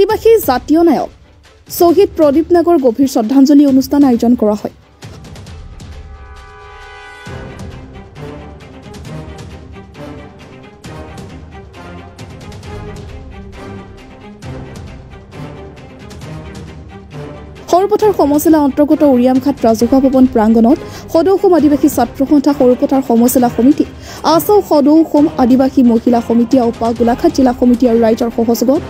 আদিবাসী জাতীয় নায়ক শ্বহীদ প্ৰদীপ নাগৰ গভীৰ শ্ৰদ্ধাঞ্জলি অনুষ্ঠান আয়োজন কৰা হয়। সৰুপথাৰ সমজিলা অন্তৰ্গত উৰিয়ামঘাট ৰাজহুৱা ভৱন প্ৰাংগণত সদৌ অসম আদিবাসী ছাত্ৰ সন্থা সৰুপথাৰ সমজিলা সমিতি, আছাও সদৌ অসম আদিবাসী মহিলা সমিতি উপা গোলাঘাট জিলা সমিতি আৰু ৰাইজৰ সহযোগত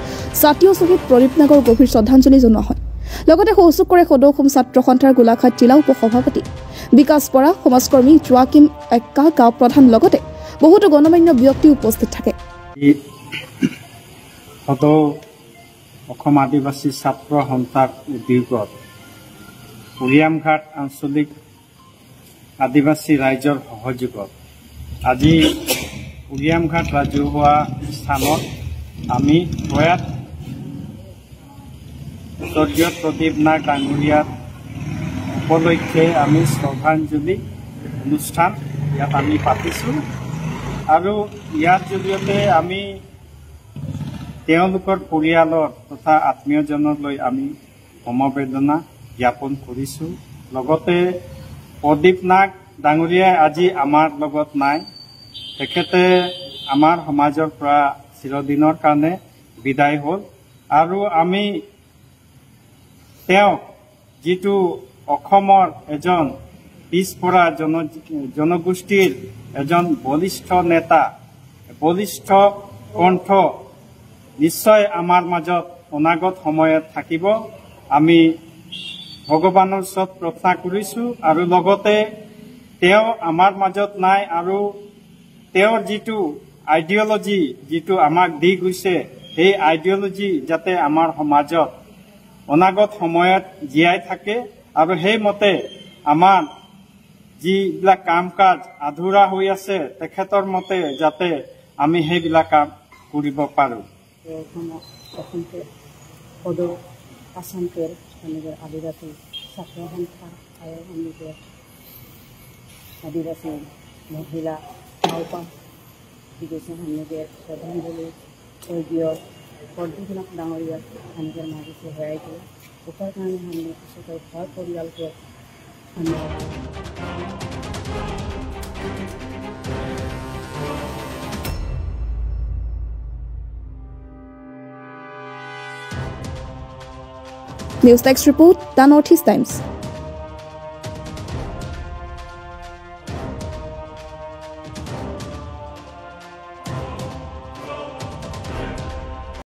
জাতীয় শ্বহীদ প্ৰদীপ নাগৰ গভীৰ শ্ৰদ্ধাঞ্জলি জনোৱা হয়। লগতে সহযোগ কৰে সদৌ অসম ছাত্ৰ সন্থাৰ গোলাঘাট জিলা উপসভাপতি বিকাশ বৰা, সমাজকৰ্মী জোৱাকিম এক্কা, গাঁও প্ৰধান লগতে বহুতো গণমান্য ব্যক্তি উপস্থিত থাকে। অসম আদিবাসী ছাত্ৰ সন্থাৰ উদ্যোগত উৰিয়ামঘাট আঞ্চলিক আদিবাসী ৰাইজৰ সহযোগত আজি উৰিয়ামঘাট ৰাজহুৱা স্থানত আমি প্ৰয়াত স্বৰ্গীয় প্ৰদীপ নাগ ডাঙৰীয়াৰ উপলক্ষে আমি শ্ৰদ্ধাঞ্জলি অনুষ্ঠান ইয়াত আমি পাতিছোঁ আৰু ইয়াৰ জৰিয়তে আমি তেওঁলোকৰ পৰিয়ালৰ তথা আত্মীয়জনলৈ আমি সমবেদনা জ্ঞাপন কৰিছোঁ। লগতে প্ৰদীপ নাগ ডাঙৰীয়াই আজি আমাৰ লগত নাই, তেখেতে আমাৰ সমাজৰ পৰা চিৰদিনৰ কাৰণে বিদায় হ'ল আৰু আমি তেওঁক যিটো অসমৰ এজন পিছপৰা জনগোষ্ঠীৰ এজন বলিষ্ঠ নেতা, বলিষ্ঠ কণ্ঠ নিশ্চয় আমাৰ মাজত অনাগত সময়ত থাকিব। আমি ভগৱানৰ ওচৰত প্ৰাৰ্থনা কৰিছোঁ আৰু লগতে তেওঁ আমাৰ মাজত নাই আৰু তেওঁৰ যিটো আইডিঅলজি যিটো আমাক দি গৈছে, সেই আইডিঅলজি যাতে আমাৰ সমাজত অনাগত সময়ত জীয়াই থাকে আৰু সেইমতে আমাৰ যিবিলাক কাম কাজ আধৰুৱা হৈ আছে তেখেতৰ মতে যাতে আমি সেইবিলাক কাম কৰিব পাৰোঁ। সদৌ আসামকের আদিবাসী ছাত্র সন্থা আদিবাসী মহিলা আওপা বিদেশী সামগ্রীর শ্রদ্ধাঞ্জলি স্বর্গীয় প্রদীপ নাগ ডাঙরিয়া সামগ্রীর মাঝে হেরাই দিয়ে ওটার কারণে আমি সেটা ঘর পরিয়ালকে News Text Report, The Northeast Times.